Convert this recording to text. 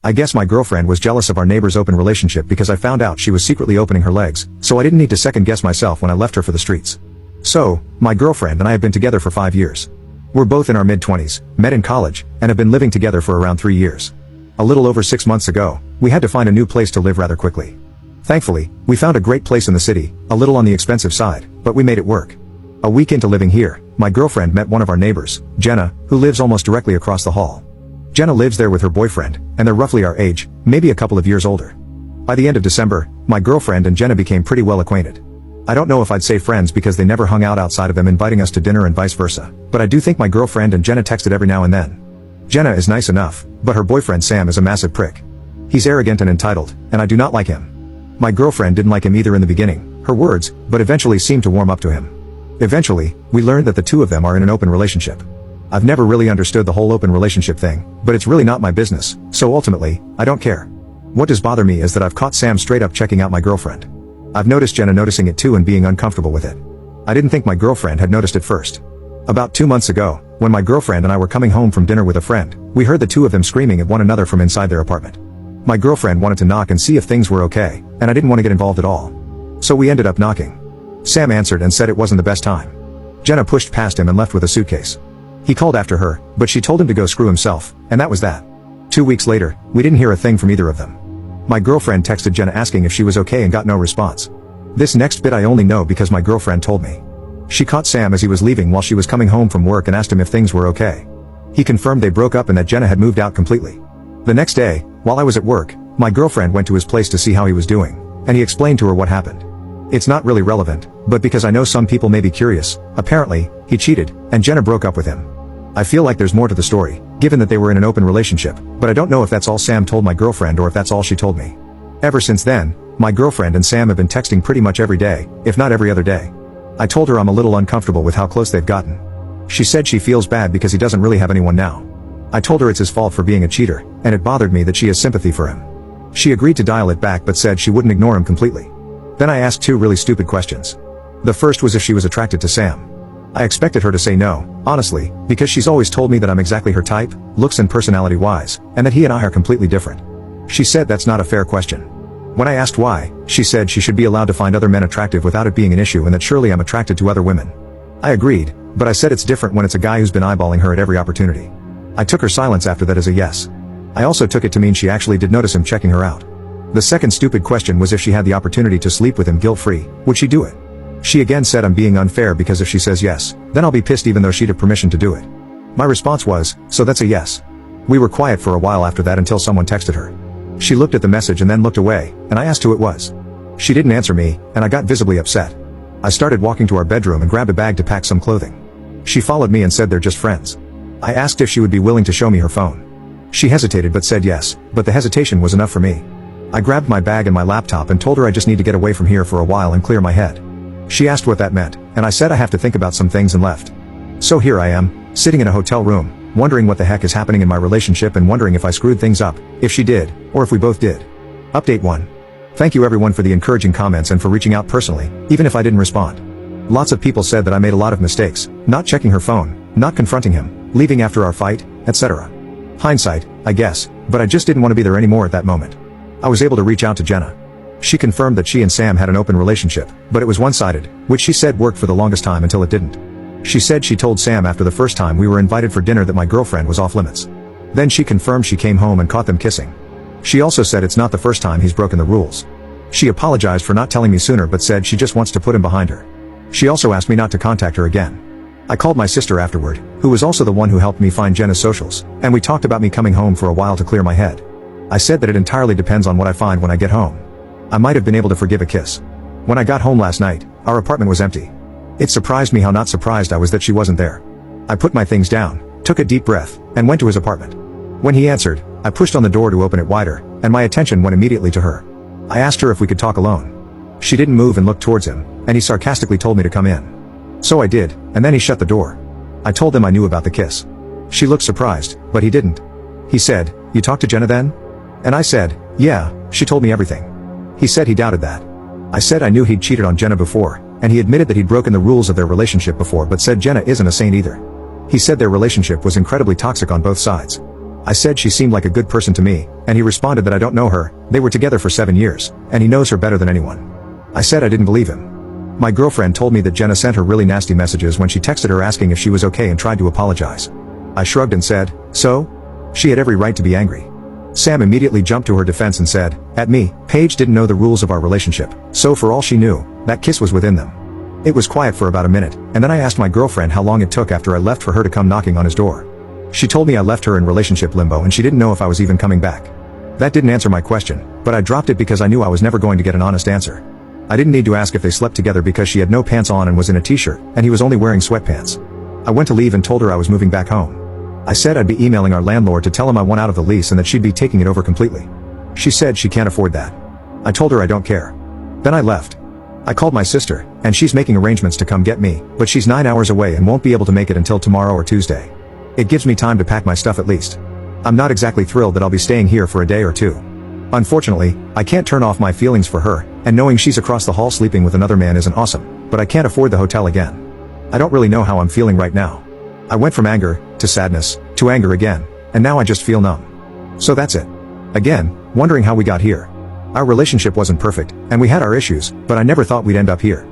I guess my girlfriend was jealous of our neighbor's open relationship because I found out she was secretly opening her legs, so I didn't need to second guess myself when I left her for the streets. So, my girlfriend and I have been together for 5 years. We're both in our mid-20s, met in college, and have been living together for around 3 years. A little over 6 months ago, we had to find a new place to live rather quickly. Thankfully, we found a great place in the city, a little on the expensive side, but we made it work. A week into living here, my girlfriend met one of our neighbors, Jenna, who lives almost directly across the hall. Jenna lives there with her boyfriend, and they're roughly our age, maybe a couple of years older. By the end of December, my girlfriend and Jenna became pretty well acquainted. I don't know if I'd say friends because they never hung out outside of them inviting us to dinner and vice versa, but I do think my girlfriend and Jenna texted every now and then. Jenna is nice enough, but her boyfriend Sam is a massive prick. He's arrogant and entitled, and I do not like him. My girlfriend didn't like him either in the beginning, her words, but eventually seemed to warm up to him. Eventually, we learned that the two of them are in an open relationship. I've never really understood the whole open relationship thing, but it's really not my business, so ultimately, I don't care. What does bother me is that I've caught Sam straight up checking out my girlfriend. I've noticed Jenna noticing it too and being uncomfortable with it. I didn't think my girlfriend had noticed it first. About 2 months ago, when my girlfriend and I were coming home from dinner with a friend, we heard the two of them screaming at one another from inside their apartment. My girlfriend wanted to knock and see if things were okay, and I didn't want to get involved at all. So we ended up knocking. Sam answered and said it wasn't the best time. Jenna pushed past him and left with a suitcase. He called after her, but she told him to go screw himself, and that was that. 2 weeks later, we didn't hear a thing from either of them. My girlfriend texted Jenna asking if she was okay and got no response. This next bit I only know because my girlfriend told me. She caught Sam as he was leaving while she was coming home from work and asked him if things were okay. He confirmed they broke up and that Jenna had moved out completely. The next day, while I was at work, my girlfriend went to his place to see how he was doing, and he explained to her what happened. It's not really relevant, but because I know some people may be curious, apparently, he cheated, and Jenna broke up with him. I feel like there's more to the story, given that they were in an open relationship, but I don't know if that's all Sam told my girlfriend or if that's all she told me. Ever since then, my girlfriend and Sam have been texting pretty much every day, if not every other day. I told her I'm a little uncomfortable with how close they've gotten. She said she feels bad because he doesn't really have anyone now. I told her it's his fault for being a cheater, and it bothered me that she has sympathy for him. She agreed to dial it back but said she wouldn't ignore him completely. Then I asked 2 really stupid questions. The first was if she was attracted to Sam. I expected her to say no, honestly, because she's always told me that I'm exactly her type, looks and personality-wise, and that he and I are completely different. She said that's not a fair question. When I asked why, she said she should be allowed to find other men attractive without it being an issue and that surely I'm attracted to other women. I agreed, but I said it's different when it's a guy who's been eyeballing her at every opportunity. I took her silence after that as a yes. I also took it to mean she actually did notice him checking her out. The second stupid question was if she had the opportunity to sleep with him guilt-free, would she do it? She again said I'm being unfair because if she says yes, then I'll be pissed even though she'd have permission to do it. My response was, so that's a yes. We were quiet for a while after that until someone texted her. She looked at the message and then looked away, and I asked who it was. She didn't answer me, and I got visibly upset. I started walking to our bedroom and grabbed a bag to pack some clothing. She followed me and said they're just friends. I asked if she would be willing to show me her phone. She hesitated but said yes, but the hesitation was enough for me. I grabbed my bag and my laptop and told her I just need to get away from here for a while and clear my head. She asked what that meant, and I said I have to think about some things and left. So here I am, sitting in a hotel room, wondering what the heck is happening in my relationship and wondering if I screwed things up, if she did, or if we both did. Update 1. Thank you everyone for the encouraging comments and for reaching out personally, even if I didn't respond. Lots of people said that I made a lot of mistakes, not checking her phone, not confronting him, leaving after our fight, etc. Hindsight, I guess, but I just didn't want to be there anymore at that moment. I was able to reach out to Jenna. She confirmed that she and Sam had an open relationship, but it was one-sided, which she said worked for the longest time until it didn't. She said she told Sam after the first time we were invited for dinner that my girlfriend was off limits. Then she confirmed she came home and caught them kissing. She also said it's not the first time he's broken the rules. She apologized for not telling me sooner but said she just wants to put him behind her. She also asked me not to contact her again. I called my sister afterward, who was also the one who helped me find Jenna's socials, and we talked about me coming home for a while to clear my head. I said that it entirely depends on what I find when I get home. I might have been able to forgive a kiss. When I got home last night, our apartment was empty. It surprised me how not surprised I was that she wasn't there. I put my things down, took a deep breath, and went to his apartment. When he answered, I pushed on the door to open it wider, and my attention went immediately to her. I asked her if we could talk alone. She didn't move and looked towards him, and he sarcastically told me to come in. So I did, and then he shut the door. I told him I knew about the kiss. She looked surprised, but he didn't. He said, "You talked to Jenna then?" And I said, "Yeah, she told me everything." He said he doubted that. I said I knew he'd cheated on Jenna before, and he admitted that he'd broken the rules of their relationship before but said Jenna isn't a saint either. He said their relationship was incredibly toxic on both sides. I said she seemed like a good person to me, and he responded that I don't know her, they were together for 7 years, and he knows her better than anyone. I said I didn't believe him. My girlfriend told me that Jenna sent her really nasty messages when she texted her asking if she was okay and tried to apologize. I shrugged and said, so? She had every right to be angry. Sam immediately jumped to her defense and said, at me, Paige didn't know the rules of our relationship, so for all she knew, that kiss was within them. It was quiet for about a minute, and then I asked my girlfriend how long it took after I left for her to come knocking on his door. She told me I left her in relationship limbo and she didn't know if I was even coming back. That didn't answer my question, but I dropped it because I knew I was never going to get an honest answer. I didn't need to ask if they slept together because she had no pants on and was in a t-shirt, and he was only wearing sweatpants. I went to leave and told her I was moving back home. I said I'd be emailing our landlord to tell him I want out of the lease and that she'd be taking it over completely. She said she can't afford that. I told her I don't care. Then I left. I called my sister, and she's making arrangements to come get me, but she's 9 hours away and won't be able to make it until tomorrow or Tuesday. It gives me time to pack my stuff at least. I'm not exactly thrilled that I'll be staying here for a day or two. Unfortunately, I can't turn off my feelings for her, and knowing she's across the hall sleeping with another man isn't awesome, but I can't afford the hotel again. I don't really know how I'm feeling right now. I went from anger, to sadness, to anger again, and now I just feel numb. So that's it. Again, wondering how we got here. Our relationship wasn't perfect, and we had our issues, but I never thought we'd end up here.